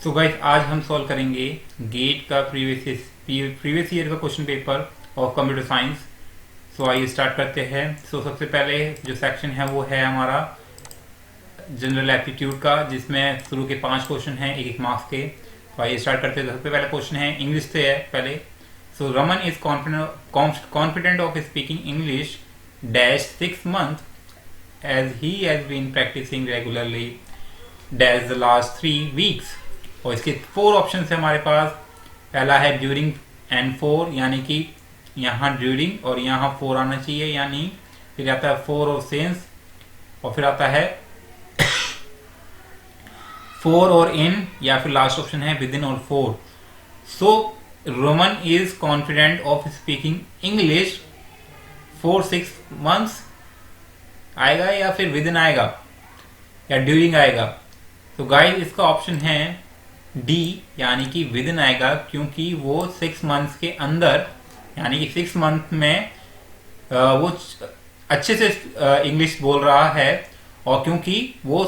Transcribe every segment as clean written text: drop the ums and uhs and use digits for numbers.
So guys आज हम solve करेंगे गेट का प्रीवियस ईयर का question paper of computer science. So आइए स्टार्ट करते हैं। सो सबसे पहले जो सेक्शन है वो है हमारा जनरल एप्टीट्यूड का, जिसमें शुरू के 5 क्वेश्चन हैं एक एक मार्क्स के। तो आइए स्टार्ट करते हैं। सबसे पहला क्वेश्चन है इंग्लिश से है पहले। So Raman is confident of speaking English dash 6 months as he has been practicing regularly dash the last 3 weeks। और इसके 4 ऑप्शन है हमारे पास। पहला है ड्यूरिंग एंड 4, यानी कि यहाँ ड्यूरिंग और यहाँ 4 आना चाहिए, यानी फिर आता है 4 और सेंस, और फिर आता है 4 और इन, या फिर लास्ट ऑप्शन है विद इन और 4। So Roman is confident of speaking English for 6 months आएगा, या फिर विद इन आएगा, या ड्यूरिंग आएगा। तो गाइस इसका ऑप्शन है डी, यानी कि विद इन आएगा, क्योंकि वो 6 months के अंदर, यानी कि 6 month में वो अच्छे से इंग्लिश बोल रहा है, और क्योंकि वो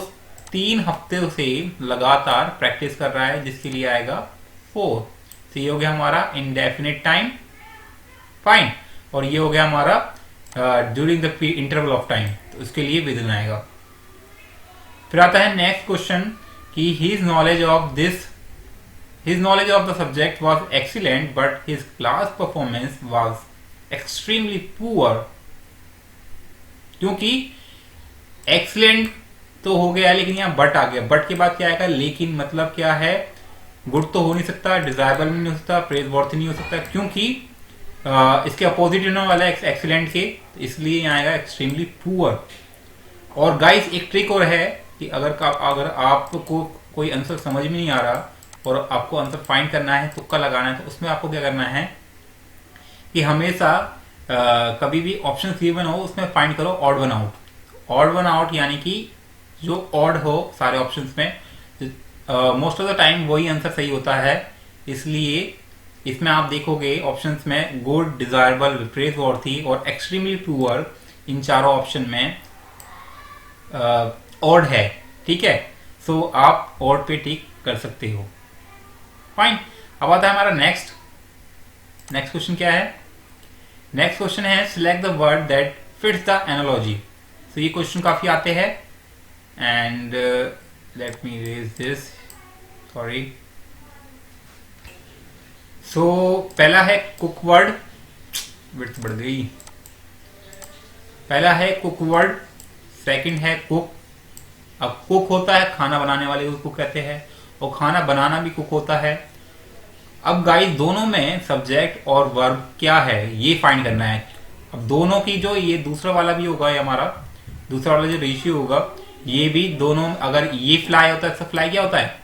3 हफ्ते से लगातार प्रैक्टिस कर रहा है, जिसके लिए आएगा 4। तो ये हो गया हमारा इंडेफिनिट टाइम, फाइन। और ये हो गया हमारा during the interval of time, तो उसके लिए विद इन आएगा। फिर आता है नेक्स्ट क्वेश्चन कि his knowledge of the subject was excellent but his class performance was extremely poor. क्योंकि एक्सीलेंट तो हो गया, लेकिन यहाँ बट आ गया। बट के बाद क्या आएगा लेकिन, मतलब क्या है, गुड तो हो नहीं सकता, डिजायरेबल भी नहीं हो सकता, प्रेज वॉर्थी नहीं हो सकता, क्योंकि इसके अपोजिट होने वाला है एक्सीलेंट के, इसलिए यहाँ आएगा एक्सट्रीमली पुअर। और गाइस एक ट्रिक और है कि अगर आपको कोई आंसर समझ में नहीं आ रहा और आपको आंसर फाइंड करना है, तुक्का लगाना है, तो उसमें आपको क्या करना है कि हमेशा कभी भी ऑप्शन गिवन हो उसमें फाइंड करो odd one out. Odd one out यानी कि जो ऑड हो सारे ऑप्शंस में, मोस्ट ऑफ द टाइम वही आंसर सही होता है। इसलिए इसमें आप देखोगे ऑप्शंस में गुड, डिजायरेबल, प्रेज वॉर्थी और एक्सट्रीमली पुअर, इन चारों ऑप्शन में ऑड है, ठीक है। सो आप ऑड पे टिक कर सकते हो, फाइन। अब आता है हमारा नेक्स्ट क्वेश्चन। क्या है नेक्स्ट क्वेश्चन है select the word that fits the analogy. तो ये क्वेश्चन काफी आते हैं, and let me erase this, sorry. So पहला है कुक वर्ड, विड्थ बढ़ गई। पहला है कुक वर्ड, सेकंड है कुक। अब कुक होता है खाना बनाने वाले को कुक कहते हैं, और खाना बनाना भी कुक होता है। अब गाइस दोनों में सब्जेक्ट और वर्ब क्या है ये फाइंड करना है। अब दोनों की जो ये दूसरा वाला भी होगा, ये हमारा दूसरा वाला जो रेशियो होगा, ये भी दोनों, अगर ये फ्लाई होता है तो फ्लाई क्या होता है,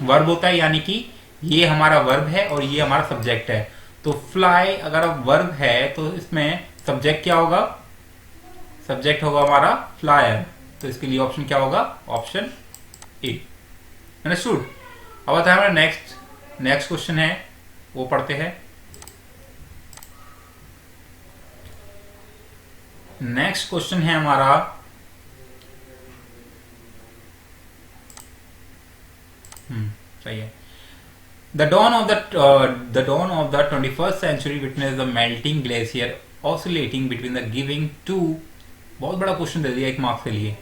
वर्ब होता है, यानी कि ये हमारा वर्ब है और ये हमारा सब्जेक्ट है। तो फ्लाई अगर वर्ब है तो इसमें सब्जेक्ट क्या होगा, सब्जेक्ट होगा हमारा फ्लायर। तो इसके लिए ऑप्शन क्या होगा, ऑप्शन ए। अंडरस्टूड। अब आता है हमारा नेक्स्ट क्वेश्चन है, वो पढ़ते हैं। नेक्स्ट क्वेश्चन है हमारा सही है। The dawn of the 21st century witnessed the melting glacier oscillating between the giving to, बहुत बड़ा क्वेश्चन दे दिया एक मार्क्स के लिए,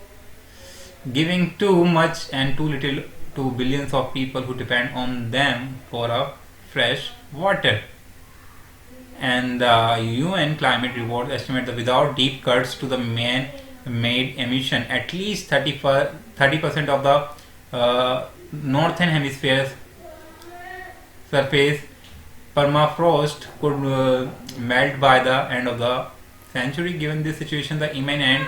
giving too much and too little to billions of people who depend on them for a fresh water. And the UN climate reports estimate that without deep cuts to the man-made emission, at least 30% of the northern hemisphere's surface permafrost could melt by the end of the century. Given this situation, the imminent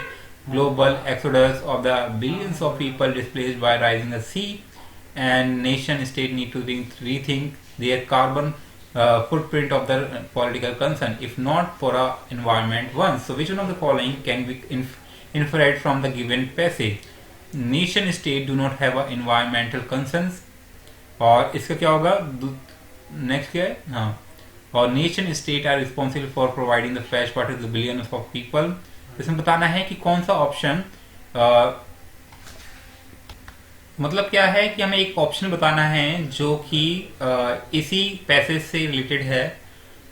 global exodus of the billions of people displaced by rising the sea, and nation state need to rethink their carbon footprint of their political concern, if not for a environment one. So which one of the following can be inferred from the given passage? Nation state do not have a environmental concerns, और इसका क्या होगा, next क्या है, हाँ, और nation state are responsible for providing the fresh water to billions of people. इसमें बताना है कि कौन सा ऑप्शन मतलब क्या है कि हमें एक ऑप्शन बताना है जो कि इसी पैसेज से रिलेटेड है।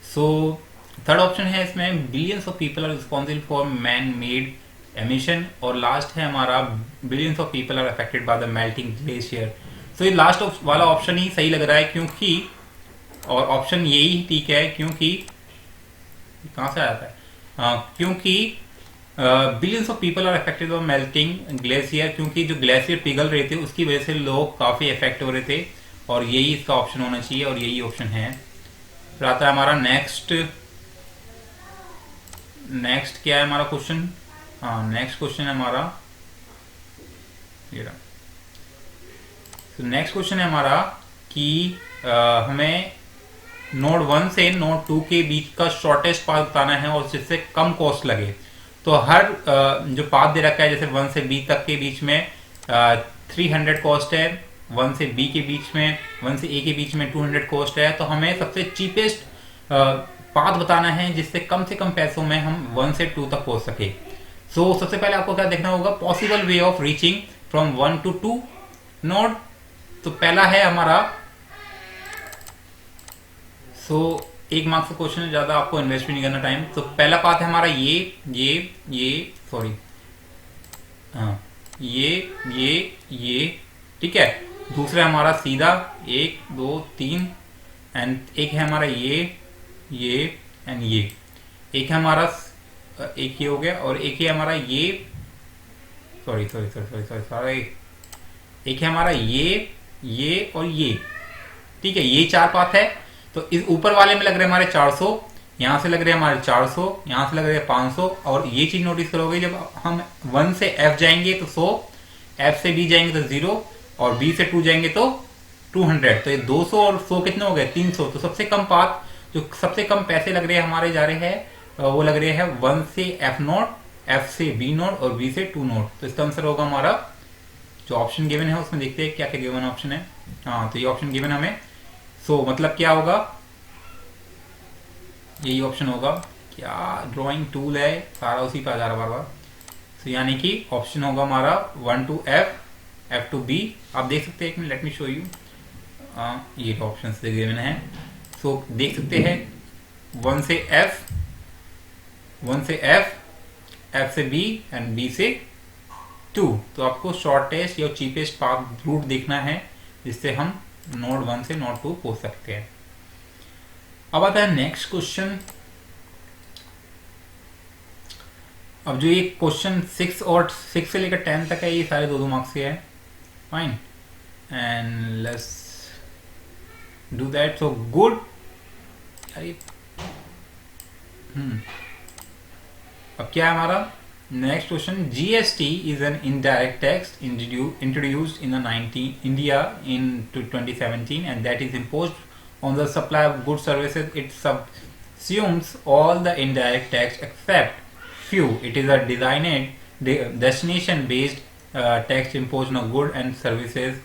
सो थर्ड ऑप्शन है इसमें billions of people are responsible for man made emission, और लास्ट है हमारा billions of people are affected by the melting glacier. तो ये लास्ट वाला ऑप्शन ही सही लग रहा है, क्योंकि और ऑप्शन यही ठीक है, क्योंकि कहाँ से आता है, क्योंकि billions of people are affected by melting glacier, क्योंकि जो ग्लेशियर पिघल रहे थे उसकी वजह से लोग काफी इफेक्ट हो रहे थे, और यही इसका ऑप्शन होना चाहिए और यही ऑप्शन है। फिर आता है हमारा नेक्स्ट क्या है हमारा क्वेश्चन। हाँ, नेक्स्ट क्वेश्चन है हमारा ये। नेक्स्ट क्वेश्चन है हमारा कि हमें नोड 1 से नोड 2 के बीच का शॉर्टेस्ट पाथ बताना है और जिससे कम कॉस्ट लगे। तो हर जो पाथ दे रखा है, जैसे 1 से बी तक के बीच में 300 कॉस्ट है, 1 से बी के बीच में, 1 से ए के बीच में 200 कॉस्ट है, तो हमें सबसे चीपेस्ट पाथ बताना है जिससे कम से कम पैसों में हम 1 से 2 तक पहुंच सके। सो सबसे पहले आपको क्या देखना होगा, possible way of reaching from 1 to 2 node. तो पहला है हमारा, एक मार्क्स का क्वेश्चन है, ज्यादा आपको इन्वेस्ट भी नहीं करना टाइम। तो पहला पाथ है हमारा ये सॉरी, हाँ ये ठीक है। दूसरा हमारा सीधा 1 2 3, एंड एक है हमारा ये एंड ये। एक है हमारा एक ये हो गया, और एक है हमारा ये सॉरी एक है हमारा ये और ये। ठीक है, ये 4 पाथ है। तो इस ऊपर वाले में लग रहे हैं हमारे 400, यहां से लग रहे हैं हमारे 400, यहां से लग रहे हैं 500, और ये चीज नोटिस करोगे जब हम 1 से F जाएंगे तो 100, F से B जाएंगे तो 0, और B से 2 जाएंगे तो 200। तो ये 200 और 100 कितने हो गए, 300। तो सबसे कम पाथ, जो सबसे कम पैसे लग रहे हैं हमारे जा रहे हैं, वो लग रहे हैं 1 से F नोड, F से B नोड और B से 2 नोड। तो इसका आंसर होगा हमारा जो ऑप्शन गिवन है, उसमें देखते हैं क्या क्या गिवन ऑप्शन है। हाँ, तो ये ऑप्शन गिवन हमें। मतलब क्या होगा, यही ऑप्शन होगा। क्या ड्राइंग टूल है, सारा उसी पे आ जा रहा बार बार। यानी कि ऑप्शन होगा हमारा 1 to F, F to B। आप देख सकते हैं, एक minute, let me show you. ये ऑप्शन गिवन है। देख सकते हैं 1 से F, 1 से F, F से B एंड B से 2। तो आपको शॉर्टेस्ट या चीपेस्ट पाथ रूट देखना है जिससे हम नोड 1 से नोड 2 पहुंच सकते हैं। अब आता है नेक्स्ट क्वेश्चन। अब जो ये क्वेश्चन 6 से लेकर 10 तक है, ये सारे 2-2 मार्क्स के हैं। Fine, and let's do that. So good. अब क्या है हमारा next question. GST is an indirect tax introduced in India in 2017, and that is imposed on the supply of goods services. It subsumes all the indirect tax except few. It is a destination based tax imposed on goods and services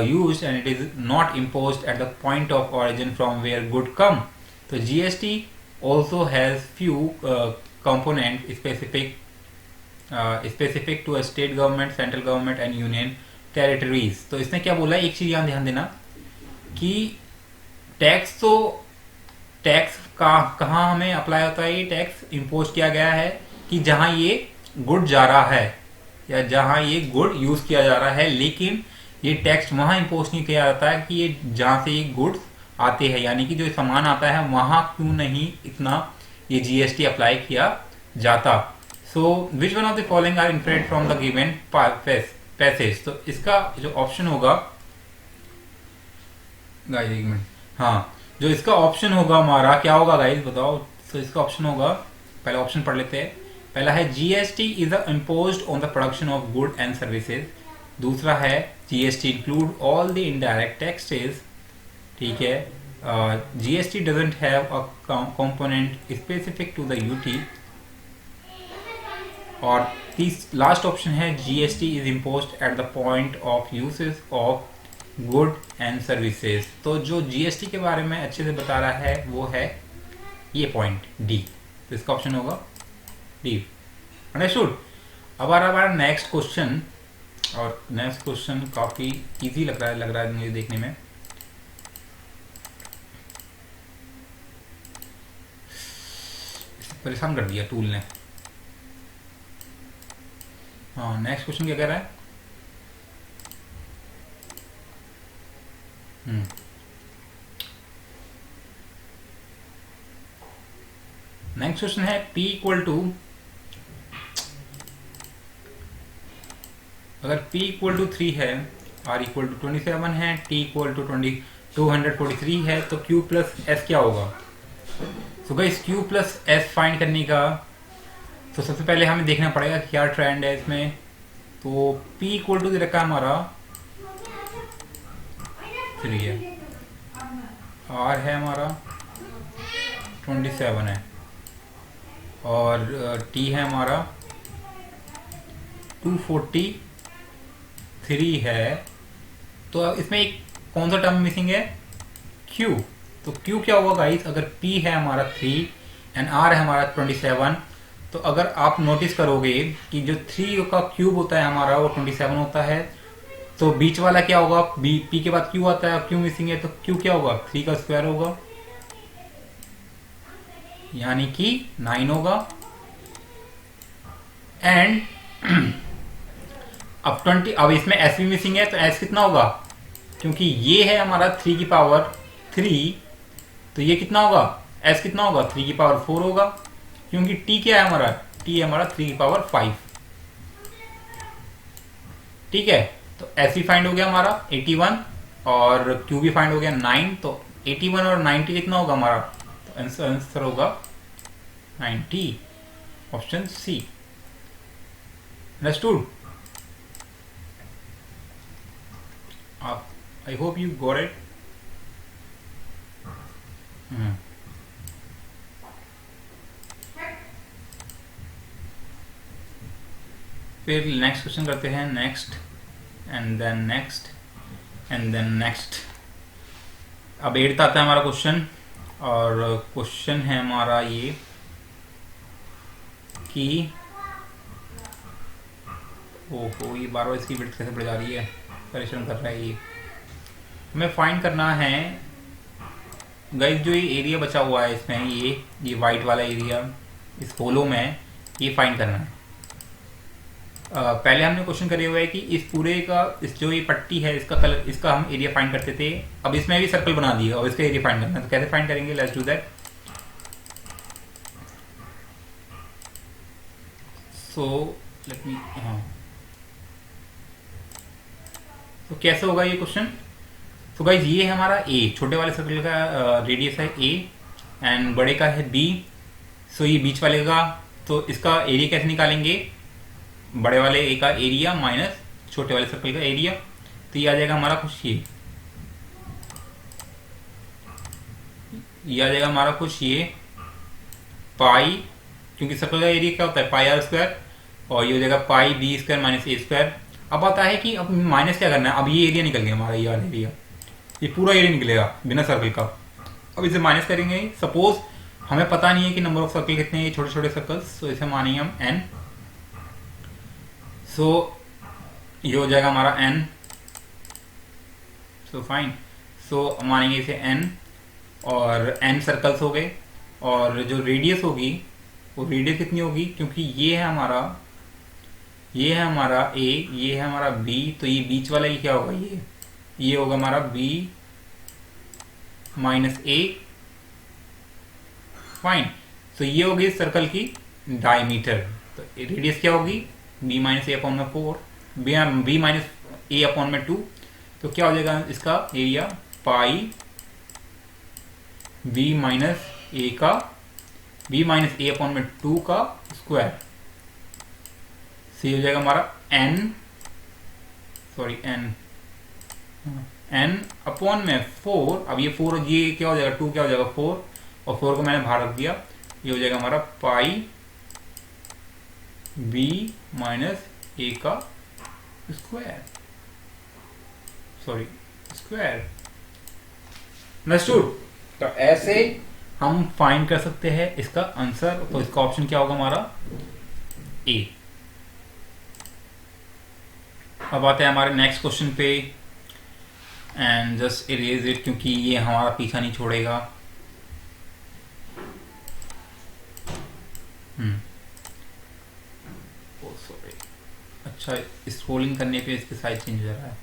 used, and it is not imposed at the point of origin from where good come. So GST also has few components specific to a state government, central government and union territories. तो इसने क्या बोला है, एक चीज यहाँ ध्यान देना कि टैक्स कहाँ हमें अप्लाई होता है। ये टैक्स इम्पोज किया गया है कि जहां ये गुड जा रहा है या जहां ये गुड यूज किया जा रहा है, लेकिन ये टैक्स वहां इम्पोज नहीं किया जाता है कि ये जहां से ये गुड्स आते हैं, यानी कि जो सामान आता है वहां क्यों नहीं इतना ये GST अप्लाई किया जाता। Which one of the following are inferred from the given passage. तो इसका जो ऑप्शन होगा गाइस, एक मिनट, हाँ, जो इसका ऑप्शन होगा हमारा क्या होगा गाइस, बताओ। तो इसका ऑप्शन होगा, पहले ऑप्शन पढ़ लेते हैं। पहला है GST is imposed on the production of good and services. दूसरा है GST include all the indirect taxes. ठीक है, GST doesn't have a component specific to the UT। और लास्ट ऑप्शन है GST is imposed at the point of usage of good and services. तो जो GST के बारे में अच्छे से बता रहा है वो है ये पॉइंट D। तो इसका ऑप्शन होगा D। अंडरस्टूड। अब आ रहा हमारा नेक्स्ट क्वेश्चन। और नेक्स्ट क्वेश्चन काफ़ी इजी लग रहा है मुझे देखने में। परेशान कर दिया टूल ने। हाँ, नेक्स्ट क्वेश्चन क्या कह रहा है? नेक्स्ट क्वेश्चन है P इक्वल टू, अगर P इक्वल टू 3 है, R इक्वल टू 27 है, T इक्वल टू 243 है, तो Q प्लस S क्या होगा? तो guys Q plus S find करने का तो सबसे पहले हमें देखना पड़ेगा क्या ट्रेंड है इसमें। तो P इक्वल टू दे रखा है हमारा 3 है, R है हमारा 27 है, और T है हमारा 243 है। तो इसमें एक कौन सा टर्म मिसिंग है? Q। तो Q क्या होगा गाइस? अगर P है हमारा 3 एंड R है हमारा 27, तो अगर आप नोटिस करोगे कि जो 3 का क्यूब होता है हमारा वो 27 होता है, तो बीच वाला क्या होगा? P के बाद Q आता है, Q मिसिंग है, तो Q क्या होगा? 3 का स्क्वायर होगा, यानी कि 9 होगा। एंड अब इसमें S भी मिसिंग है, तो S कितना होगा? क्योंकि ये है हमारा 3 की पावर 3, तो ये कितना होगा? S कितना होगा? 3 की पावर 4 होगा, क्योंकि T क्या है हमारा? T है हमारा 3 की पावर 5। ठीक है, तो S भी फाइंड हो गया हमारा 81, और Q भी फाइंड हो गया 9। तो 81 और 90 कितना होगा हमारा? तो आंसर होगा 90, ऑप्शन सी। अंडरस्टूड? आप, I hope you got it. फिर नेक्स्ट क्वेश्चन करते हैं, next and then next and then next. अब 8th आता है हमारा क्वेश्चन, और क्वेश्चन है हमारा ये कि ओहो, ये बार बार इसकी विड्थ कैसे बढ़ जा रही है, परेशान कर रहा है ये। हमें फाइंड करना है गाइस, जो ये एरिया बचा हुआ है इसमें, ये वाइट वाला एरिया इस होलो में, ये फाइंड करना है। पहले हमने क्वेश्चन करे हुआ है कि इस पूरे का, इस जो ये पट्टी है इसका कलर, इसका हम एरिया फाइंड करते थे। अब इसमें भी सर्कल बना दिया और इसका एरिया फाइंड करना है, तो कैसे फाइंड करेंगे? Let's do that. So let me, हाँ, तो कैसे होगा ये क्वेश्चन? तो गाइज ये है हमारा A, छोटे वाले सर्कल का रेडियस है A, एंड बड़े का है B। सो ये बीच वाले का, तो इसका एरिया कैसे निकालेंगे? बड़े वाले A का एरिया माइनस छोटे वाले सर्कल का एरिया, तो ये आ जाएगा हमारा कुछ ये आ जाएगा हमारा कुछ ये पाई, क्योंकि सर्कल का एरिया क्या होता है? पाई आर स्क्वायर, और ये हो जाएगा पाई बी स्क्वायर माइनस ए स्क्वायर। अब आता है कि अब माइनस क्या करना है? अब ये एरिया निकल गया हमारा, ये वाला एरिया, ये पूरा एरिया निकलेगा बिना सर्कल का। अब इसे माइनस करेंगे। सपोज हमें पता नहीं है कि नंबर ऑफ सर्कल कितने हैं, ये छोटे छोटे सर्कल्स, तो इसे मानेंगे हम n। सो ये हो जाएगा हमारा n, सो फाइन। सो मानेंगे इसे n, और n सर्कल्स हो गए, और जो रेडियस होगी वो रेडियस कितनी होगी? क्योंकि ये है हमारा A, ये है हमारा B, तो ये बीच वाला ये क्या होगा? ये होगा हमारा B माइनस A, फाइन। तो ये होगी सर्कल की डायमीटर। तो रेडियस क्या होगी? B माइनस ए अपॉन में 4, B माइनस ए अपॉन में 2, तो क्या हो जाएगा इसका एरिया? पाई B माइनस ए का, B माइनस ए अपॉन में 2 का स्क्वायर, सी हो जाएगा हमारा n अपॉन में 4। अब ये 4, ये क्या हो जाएगा? 2 क्या हो जाएगा? 4, और 4 को मैंने बाहर रख दिया, ये हो जाएगा हमारा पाई b माइनस ए का स्क्वायर, स्क्वायर। अंडरस्टूड? तो ऐसे हम फाइंड कर सकते हैं इसका आंसर। तो इसका ऑप्शन क्या होगा हमारा? ए। अब आते हैं हमारे नेक्स्ट क्वेश्चन पे एंड जस्ट इरेज इट क्योंकि ये हमारा पीछा नहीं छोड़ेगा। ओ सॉरी, अच्छा स्क्रोलिंग करने पे इसकी साइज चेंज हो रहा है।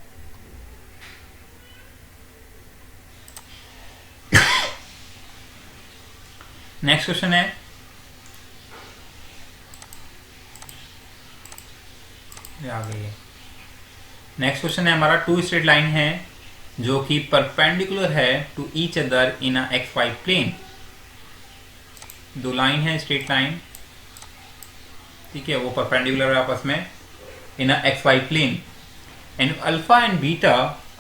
नेक्स्ट क्वेश्चन है, ये आ गई है। नेक्स्ट क्वेश्चन है हमारा, टू स्ट्रेट लाइन है जो कि परपेंडिकुलर है to each other in a X Y plane. दो लाइन है स्ट्रेट लाइन, ठीक है, वो परपेंडिकुलर है आपस में in a X Y plane and alpha and beta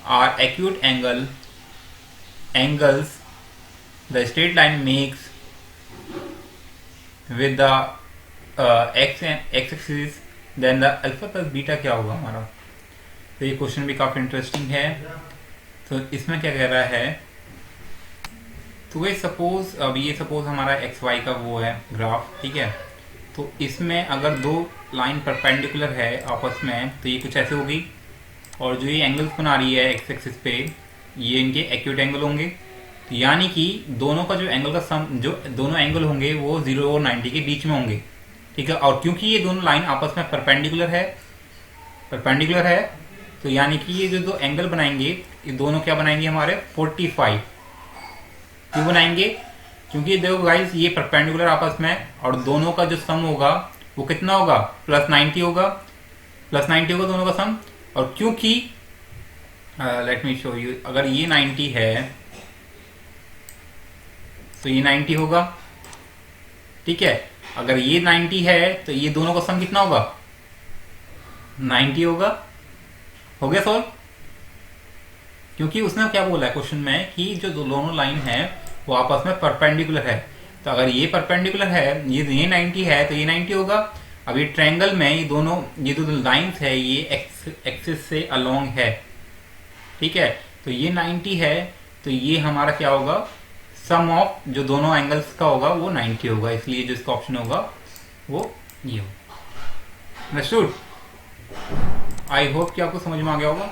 are acute angles the straight line makes with the X axis, then the alpha plus beta क्या होगा हमारा। तो ये क्वेश्चन भी काफी इंटरेस्टिंग है। तो इसमें क्या कह रहा है, तो ये सपोज हमारा एक्स वाई का वो है ग्राफ, ठीक है। तो इसमें अगर दो लाइन परपेंडिकुलर है आपस में तो ये कुछ ऐसे होगी, और जो ये एंगल्स बना रही है एक्स एक्सिस पे ये इनके एक्यूट एंगल होंगे। तो यानी कि दोनों का जो एंगल का सम, जो दोनों एंगल होंगे वो 0 और 90 के बीच में होंगे, ठीक है। और क्योंकि ये दोनों लाइन आपस में परपेंडिकुलर है तो यानी कि ये जो दो एंगल बनाएंगे ये दोनों क्या बनाएंगे हमारे 45। क्यों बनाएंगे, क्योंकि देखो गाइस ये परपेंडिकुलर आपस में और दोनों का जो सम होगा वो कितना होगा, +90 होगा दोनों का सम। और क्योंकि लेट मी शो यू, अगर ये 90 है तो ये 90 होगा, ठीक है। अगर ये 90 है तो ये दोनों का सम कितना होगा, 90 होगा। हो गया सॉल्व, क्योंकि उसने क्या बोला है क्वेश्चन में कि जो दोनों लाइन है वो आपस में परपेंडिकुलर है। तो अगर ये परपेंडिकुलर है, ये 90 है तो ये 90 होगा। अब ये ट्रायंगल में ये जो लाइंस है ये एक्सिस से अलोंग है, ठीक है। तो ये 90 है तो ये हमारा क्या होगा, सम ऑफ जो दोनों एंगल्स का होगा वो 90 होगा, इसलिए जो इसका ऑप्शन होगा वो ये होगा। अंडरस्टूड? आई होप कि आपको समझ में आ गया होगा।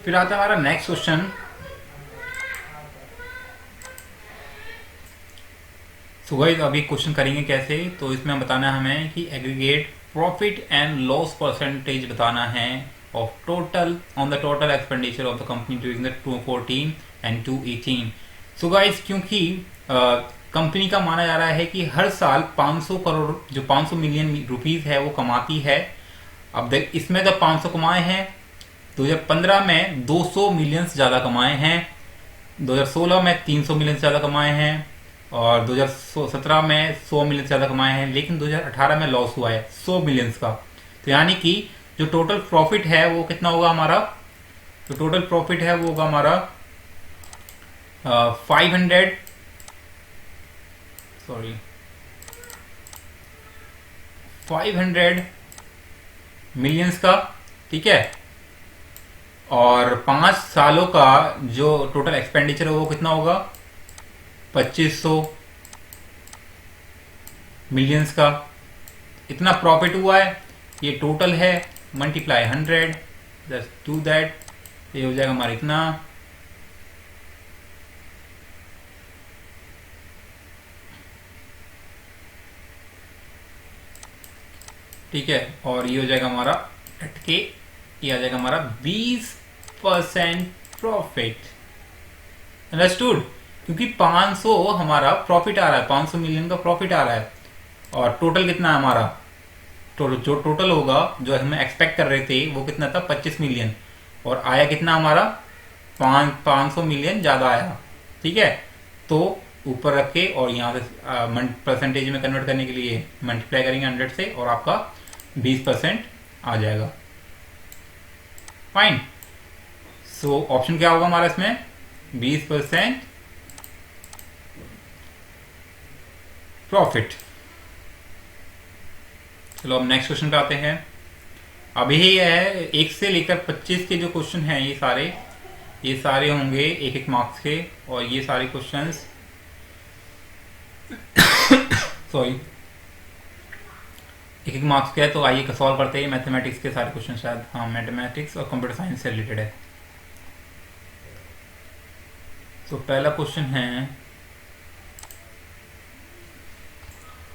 फिर आता है हमारा नेक्स्ट क्वेश्चन। सो गाइस अभी क्वेश्चन करेंगे कैसे, तो इसमें बताना हमें कि aggregate profit and loss percentage बताना है of total on the total expenditure of the company during the 2014 and 2018। So guys क्योंकि कंपनी का माना जा रहा है कि हर साल 500 करोड़ जो 500 मिलियन रुपीस है वो कमाती है। अब देख इसमें जब 500 कमाए हैं 2015 में 200 मिलियन ज्यादा कमाए हैं, 2016 में 300 मिलियन ज्यादा कमाए हैं और 2017 में 100 मिलियन ज्यादा कमाए हैं, लेकिन 2018 में लॉस हुआ है 100 मिलियन का। तो यानी कि जो टोटल प्रॉफिट है वो कितना होगा हमारा, जो टोटल प्रॉफिट है वो होगा हमारा 500 मिलियंस का, ठीक है। और 5 सालों का जो टोटल एक्सपेंडिचर है वो कितना होगा 2500 मिलियंस का। इतना प्रॉफिट हुआ है, ये टोटल है, मल्टीप्लाई 100, जस्ट डू दैट, ये हो जाएगा हमारा इतना। ठीक है, और ये हो जाएगा हमारा कट के, ये आ जाएगा हमारा 20% प्रॉफिट। अंडरस्टूड? क्योंकि 500 हमारा प्रॉफिट आ रहा है, 500 मिलियन का प्रॉफिट आ रहा है और टोटल कितना है हमारा, जो टोटल होगा जो हम एक्सपेक्ट कर रहे थे वो कितना था 25 मिलियन, और आया कितना हमारा 500 मिलियन ज्यादा आया, ठीक है। तो ऊपर रख के और यहाँ से परसेंटेज में कन्वर्ट करने के लिए मल्टीप्लाई करेंगे 100 से और आपका 20% आ जाएगा। फाइन। सो ऑप्शन क्या होगा हमारा इसमें 20% प्रॉफिट। चलो अब नेक्स्ट क्वेश्चन पे आते हैं। अभी ये है 1 से लेकर 25 के जो क्वेश्चन हैं ये सारे होंगे 1-1 मार्क्स के, और ये सारे क्वेश्चंस सॉरी एक मार्क्स के है। तो आइए सॉल्व करते हैं मैथमेटिक्स के सारे क्वेश्चन, शायद हाँ मैथमेटिक्स और कंप्यूटर साइंस से रिलेटेड है। तो पहला क्वेश्चन है,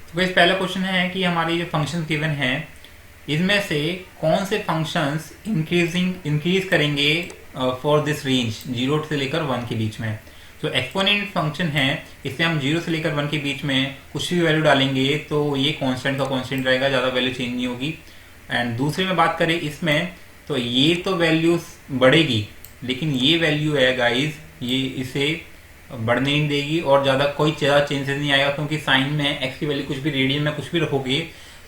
तो गाइस पहला क्वेश्चन है कि हमारे जो फंक्शन गिवन है इसमें से कौन से फंक्शंस इंक्रीज करेंगे फॉर दिस रेंज 0 से लेकर 1 के बीच में। तो एक्सपोनेंट फंक्शन है, इसमें हम 0 से लेकर 1 के बीच में कुछ भी वैल्यू डालेंगे तो ये कांस्टेंट का कांस्टेंट रहेगा, ज़्यादा वैल्यू चेंज नहीं होगी। एंड दूसरे में बात करें इसमें, तो ये तो वैल्यू बढ़ेगी लेकिन ये वैल्यू है गाइस ये इसे बढ़ने नहीं देगी और ज़्यादा कोई ज़्यादा चेंजेस नहीं आएगा, क्योंकि साइन में एक्स की वैल्यू कुछ भी रेडियन में कुछ भी रखोगे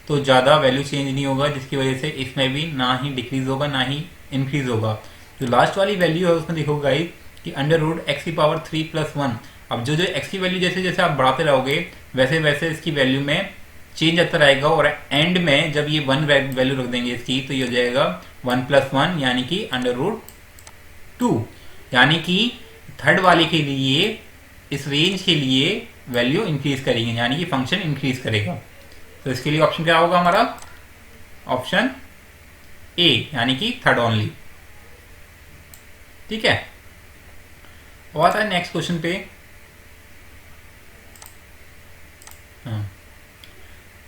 तो ज़्यादा वैल्यू चेंज नहीं होगा, जिसकी वजह से इसमें भी ना ही डिक्रीज होगा ना ही इंक्रीज होगा। जो लास्ट वाली वैल्यू है उसमें देखो गाइस कि अंडर रूट एक्स की पावर 3+1। अब जो एक्स की वैल्यू जैसे जैसे आप बढ़ाते रहोगे वैसे वैसे इसकी वैल्यू में चेंज आता रहेगा, और एंड में जब ये 1 वैल्यू रख देंगे इसकी तो ये हो जाएगा 1+1 यानी कि अंडर रूट 2। यानी कि थर्ड वाले के लिए इस रेंज के लिए वैल्यू इंक्रीज करेंगे, यानी कि फंक्शन इंक्रीज करेगा। तो इसके लिए ऑप्शन क्या होगा हमारा, ऑप्शन ए यानी कि थर्ड ओनली। ठीक है, अब आता है नेक्स्ट क्वेश्चन पे।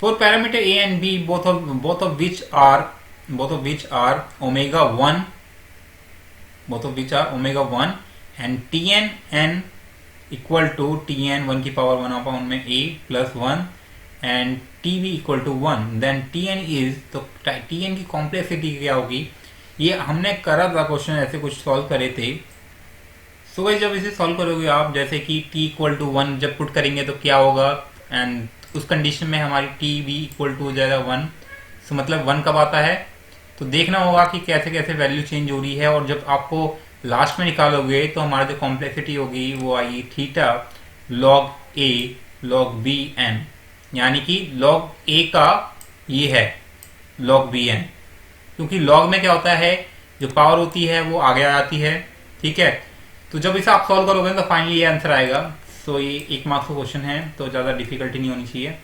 For parameter A and B both of which are omega 1 and tn equal to tn 1 की पावर 1 अपॉन में a plus 1 and tb equal to 1, then tn is, तो tn की कॉम्प्लेक्सिटी क्या होगी, ये हमने करा था क्वेश्चन ऐसे कुछ सॉल्व करे थे। सो गाइस जब इसे सॉल्व करोगे आप, जैसे कि t इक्वल टू 1 जब पुट करेंगे तो क्या होगा, एंड उस कंडीशन में हमारी tb इक्वल टू हो जाएगा 1। सो मतलब 1 कब आता है, तो देखना होगा कि कैसे कैसे वैल्यू चेंज हो रही है, और जब आपको लास्ट में निकालोगे तो हमारा जो कॉम्प्लेक्सिटी होगी वो आएगी theta log a log b n, यानी कि log a का ये है log b n, क्योंकि log में क्या होता है जो पावर होती है वो आगे आ जाती है। ठीक है, तो जब इसे आप सॉल्व करोगे तो फाइनली ये आंसर आएगा। सो ये 1 मार्क्स का क्वेश्चन है तो ज़्यादा डिफिकल्टी नहीं होनी चाहिए,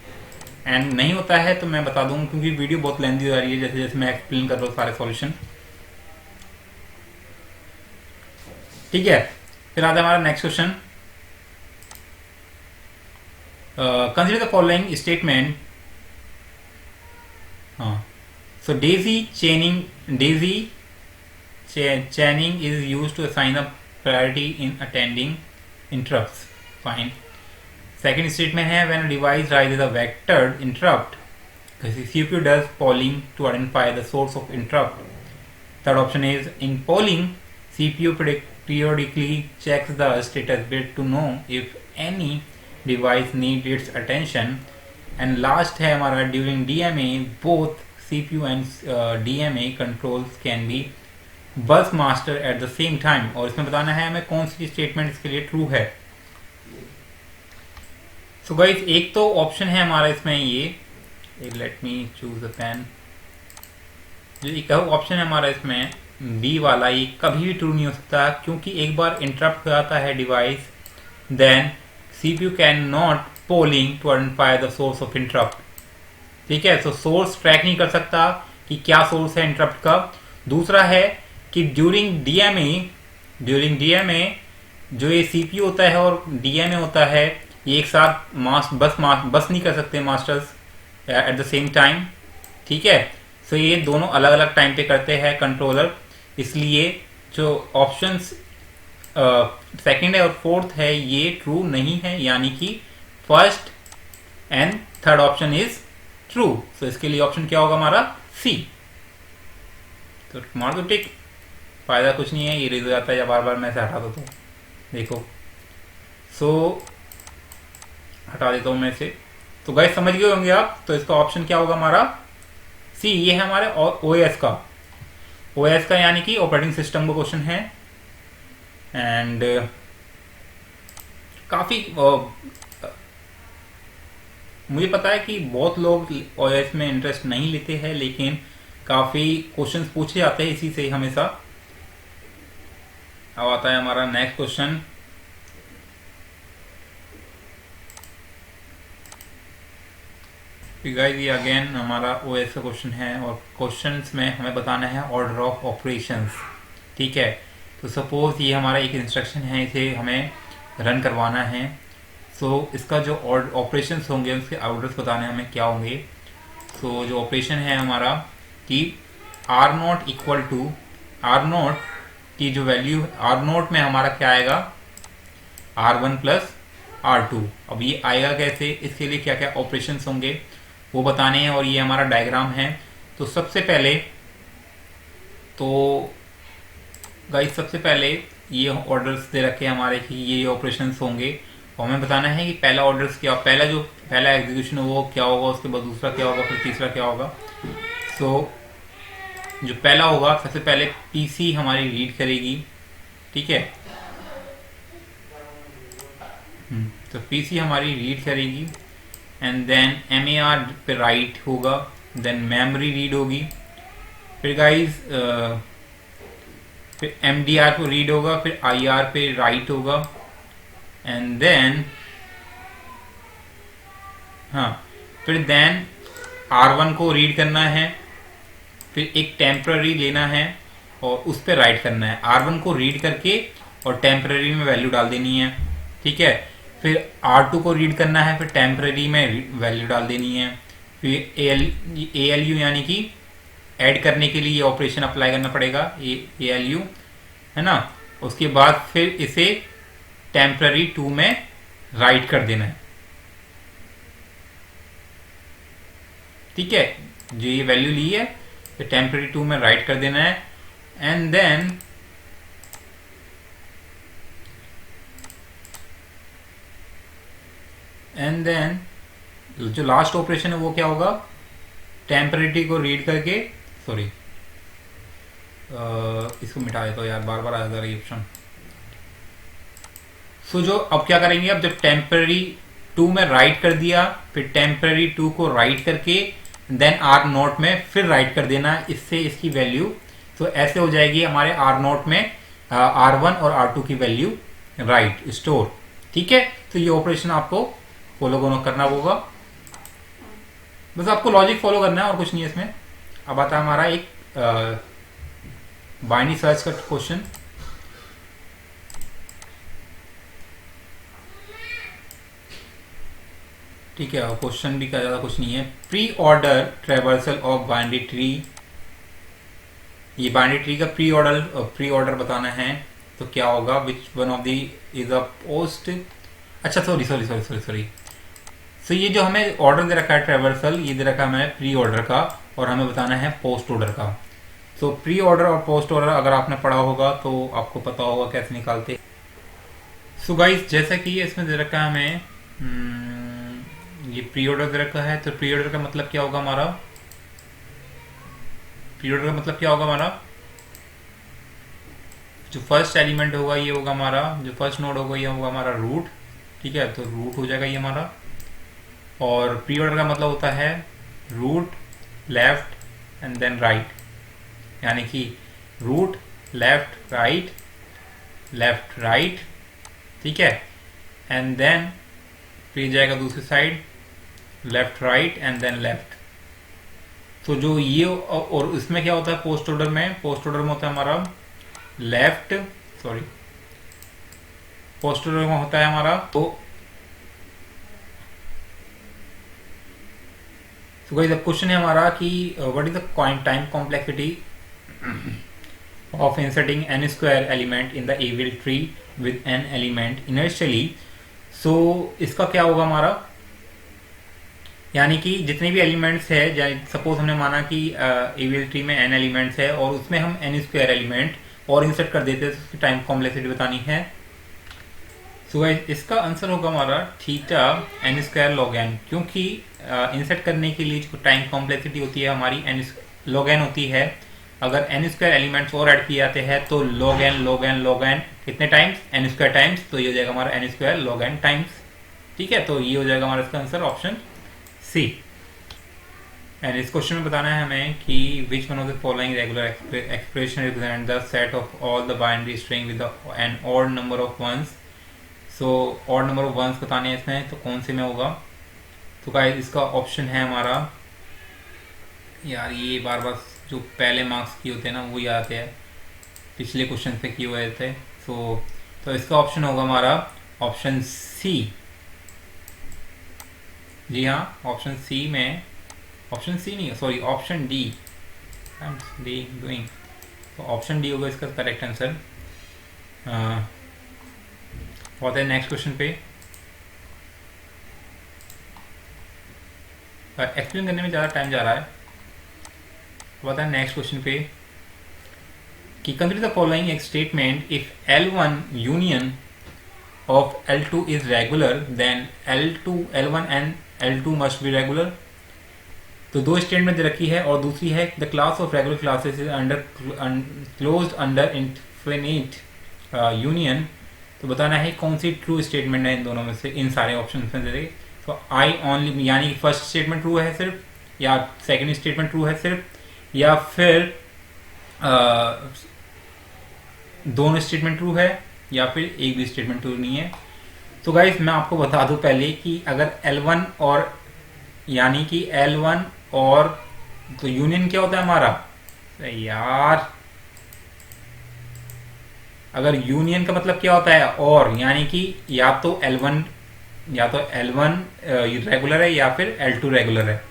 एंड नहीं होता है तो मैं बता दूंगा क्योंकि वीडियो बहुत लेंथी हो रही है जैसे जैसे मैं एक्सप्लेन कर रहा हूँ सारे सॉल्यूशन। ठीक है, फिर आता है हमारा next question. Consider the following statement. हाँ, सो Daisy chaining is used to assign a priority in attending interrupts. Fine. Second statement है when a device raises a vectored interrupt, the CPU does polling to identify the source of interrupt. Third option is in polling, CPU periodically checks the status bit to know if any device needs its attention. And last है हमारा during DMA, both CPU and DMA controls can be बस master at the same time. और इसमें बताना है हमें कौन सी statement इसके लिए ट्रू है। सो गाइस एक तो ऑप्शन है हमारा इसमें ये, let me choose a pen, जो एक ऑप्शन है हमारा इसमें बी वाला, ये कभी भी ट्रू नहीं हो सकता, क्योंकि एक बार इंटरप्ट हो जाता है device then CPU can not polling to identify the source of interrupt. ठीक है, तो सोर्स ट्रैक नहीं कर सकता कि क्या सोर्स है इंटरप्ट का। दूसरा है कि ड्यूरिंग डीएमए जो ये सीपीयू होता है और डीएमए होता है ये एक साथ बस नहीं कर सकते masters at the same time. ठीक है, सो ये दोनों अलग अलग टाइम पे करते हैं कंट्रोलर, इसलिए जो ऑप्शंस सेकंड है और फोर्थ है ये ट्रू नहीं है, यानी कि first and third option is true. So इसके लिए ऑप्शन क्या होगा हमारा, सी। तो मार दो टिक, फायदा कुछ नहीं है, ये रेज हो जाता है या बार बार मैं इसे हटा दो तो देखो। सो हटा देता हूं मैं इसे। तो गाइस समझ गए होंगे आप, तो इसका ऑप्शन क्या होगा हमारा, सी। ये है हमारे ओएस का यानी कि ऑपरेटिंग सिस्टम का क्वेश्चन है। एंड काफी मुझे पता है कि बहुत लोग ओएस में इंटरेस्ट नहीं लेते हैं, लेकिन काफी क्वेश्चंस पूछे जाते हैं इसी से हमेशा। अब आता है हमारा नेक्स्ट क्वेश्चन। गाइस ये अगेन हमारा ओएस का क्वेश्चन है और क्वेश्चंस में हमें बताना है ऑर्डर ऑफ ऑपरेशंस। ठीक है, तो सपोज ये हमारा एक इंस्ट्रक्शन है, इसे हमें रन करवाना है। सो इसका जो ऑपरेशंस होंगे उसके ऑर्डर्स बताने हमें क्या होंगे। सो जो ऑपरेशन है हमारा कि R not equal to R not की जो वैल्यू आर नॉट में हमारा क्या आएगा, R1 प्लस R2। अब ये आएगा कैसे, इसके लिए क्या क्या ऑपरेशंस होंगे वो बताने हैं और ये हमारा डायग्राम है। तो सबसे पहले तो गाइस सबसे पहले ये ऑर्डर्स दे रखे हैं हमारे कि ये ऑपरेशंस होंगे और हमें बताना है कि पहला ऑर्डर्स क्या, पहला एग्जीक्यूशन वो क्या होगा, उसके बाद दूसरा क्या होगा, फिर तीसरा क्या होगा। सो जो पहला होगा सबसे पहले पीसी हमारी रीड करेगी। ठीक है, तो पीसी हमारी रीड करेगी एंड देन MAR पे राइट होगा, देन मेमोरी रीड होगी, फिर गाइस फिर MDR पे रीड होगा, फिर IR पे राइट होगा एंड देन फिर देन R1 को रीड करना है, फिर एक टेम्पररी लेना है और उस पर राइट करना है। R1 को रीड करके और टेम्पररी में वैल्यू डाल देनी है। ठीक है, फिर R2 को रीड करना है, फिर टेम्पररी में वैल्यू डाल देनी है। फिर ALU यानी कि ऐड करने के लिए ऑपरेशन अप्लाई करना पड़ेगा, ALU है ना। उसके बाद फिर इसे टेम्पररी 2 में राइट कर देना है। ठीक है, जो ये वैल्यू ली है तो टेम्पररी 2 में राइट कर देना है एंड देन जो लास्ट ऑपरेशन है वो क्या होगा, टेम्पररी को रीड करके इसको मिटा देता हूँ यार, बार बार आ जाता है ये ऑप्शन। सो जो अब क्या करेंगे, अब जब टेम्पररी 2 में राइट कर दिया, फिर टेम्पररी 2 को राइट करके देन R नोट में फिर राइट कर देना, इससे इसकी वैल्यू तो ऐसे हो जाएगी हमारे R नोट में R1 और R2 की वैल्यू राइट स्टोर। ठीक है, तो ये ऑपरेशन आपको फॉलो करना होगा, बस आपको लॉजिक फॉलो करना है और कुछ नहीं है इसमें। अब आता है हमारा एक बाइनरी सर्च का क्वेश्चन। ठीक है, क्वेश्चन भी क्या ज्यादा कुछ नहीं है। Pre order traversal of binary tree, ये बाइनरी ट्री का प्री ऑर्डर बताना है तो क्या होगा, विच one of the is a post, अच्छा सॉरी। सो ये जो हमें ऑर्डर दे रखा है ट्रेवर्सल, ये दे रखा है हमें प्री ऑर्डर का और हमें बताना है पोस्ट ऑर्डर का। सो प्री ऑर्डर और पोस्ट ऑर्डर अगर आपने पढ़ा होगा तो आपको पता होगा कैसे निकालते। सो गाइस जैसा कि इसमें दे रखा है हमें ये प्री ऑर्डर दे रखा है, तो प्री ऑर्डर का मतलब क्या होगा हमारा, जो फर्स्ट एलिमेंट होगा ये होगा हमारा, जो फर्स्ट नोड होगा ये होगा हमारा रूट। ठीक है, तो रूट हो जाएगा ये हमारा। और प्री ऑर्डर का मतलब होता है root left and then right, यानी कि रूट लेफ्ट राइट। ठीक है, एंड देन फिर जाएगा दूसरी side left right and then left. तो जो ये और इसमें क्या होता है पोस्ट ऑर्डर में होता है हमारा पोस्ट ऑर्डर में होता है हमारा तो गाइस अब क्वेश्चन है हमारा कि what is the time complexity of inserting n square element in the AVL tree with n element initially. So इसका क्या होगा हमारा, यानी कि जितने भी एलिमेंट्स है, सपोज हमने माना कि एविल ट्री में n एलिमेंट्स है और उसमें हम n स्क्वायर एलिमेंट और इंसर्ट कर देते हैं, तो उसकी टाइम कॉम्प्लेक्सिटी बतानी है। सो गाइस इसका आंसर होगा हमारा theta n square log n, क्योंकि इंसर्ट करने के लिए जो टाइम कॉम्प्लेक्सिटी होती है हमारी n log n होती है। अगर n स्क्वायर एलिमेंट्स और ऐड किए जाते हैं तो log n कितने टाइम्स, n स्क्वायर टाइम्स, तो ये हो जाएगा हमारा n square log n times. ठीक है, तो ये हो जाएगा हमारा इसका आंसर ऑप्शन सी। एंड इस क्वेश्चन में बताना है हमें कि which one of the following regular expression represent the set of all the binary string with an odd number of ones. So odd number of once बताने हैं इसमें, तो कौन से में होगा, तो गाइस इसका ऑप्शन है हमारा, यार ये बार बार जो पहले मार्क्स किए होते हैं ना वो याद आते हैं, पिछले क्वेश्चन पे किए हुए थे। तो इसका ऑप्शन होगा हमारा ऑप्शन सी। जी हाँ, ऑप्शन सी में, ऑप्शन सी नहीं sorry option D, I am doing, तो ऑप्शन डी होगा इसका करेक्ट आंसर। होता है नेक्स्ट क्वेश्चन पे। एक्सप्लेन करने में ज़्यादा टाइम जा रहा है। होता है नेक्स्ट क्वेश्चन पे कि कंसिडर द फॉलोइंग एक statement, if L1 union of L2 is regular then L1 and L2 must be regular. तो दो स्टेटमेंट रखी है और दूसरी है the class of regular classes is under closed under infinite union. तो बताना है कौन सी ट्रू स्टेटमेंट है इन दोनों में से, इन सारे ऑप्शन में से। तो आई ओनली यानी फर्स्ट स्टेटमेंट ट्रू है सिर्फ, या सेकंड स्टेटमेंट ट्रू है सिर्फ, या फिर दोनों स्टेटमेंट ट्रू है, या फिर एक भी स्टेटमेंट ट्रू नहीं है। तो गाइस मैं आपको बता दूं पहले कि अगर L1 और यानी कि L1 और तो यूनियन क्या होता है हमारा यार, अगर यूनियन का मतलब क्या होता है और, यानी कि या तो L1 रेगुलर है या फिर L2 रेगुलर है।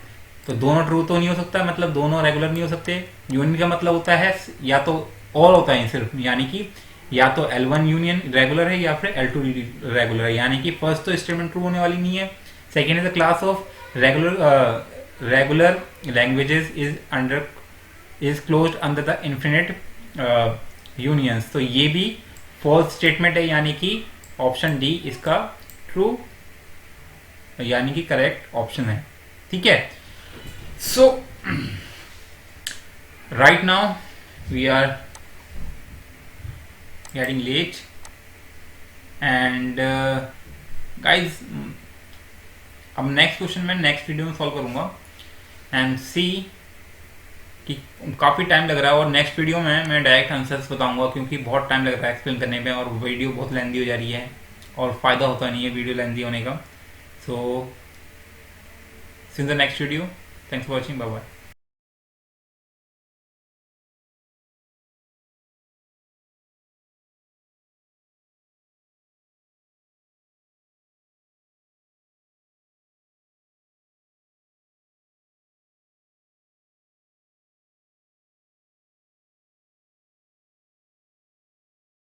तो दोनों ट्रू तो नहीं हो सकता, मतलब दोनों रेगुलर नहीं हो सकते। यूनियन का मतलब होता है या तो और होता है सिर्फ, यानी कि या तो L1 यूनियन रेगुलर है या फिर L2 रेगुलर है, यानी कि फर्स्ट तो स्टेटमेंट ट्रू होने वाली नहीं है। Second is the class of regular languages is closed under the infinite unions. तो ये भी फॉल्स स्टेटमेंट है, यानी कि ऑप्शन डी इसका ट्रू यानी कि करेक्ट ऑप्शन है। ठीक है, so right now we are getting late and guys अब नेक्स्ट क्वेश्चन मैं नेक्स्ट वीडियो में सॉल्व करूंगा एंड सी कि काफ़ी टाइम लग रहा है, और नेक्स्ट वीडियो में मैं डायरेक्ट आंसर्स बताऊंगा क्योंकि बहुत टाइम लग रहा है एक्सप्लेन करने में और वीडियो बहुत लेंदी हो जा रही है और फ़ायदा होता नहीं है वीडियो लेंदी होने का। So see in the next video, thanks for watching, bye bye.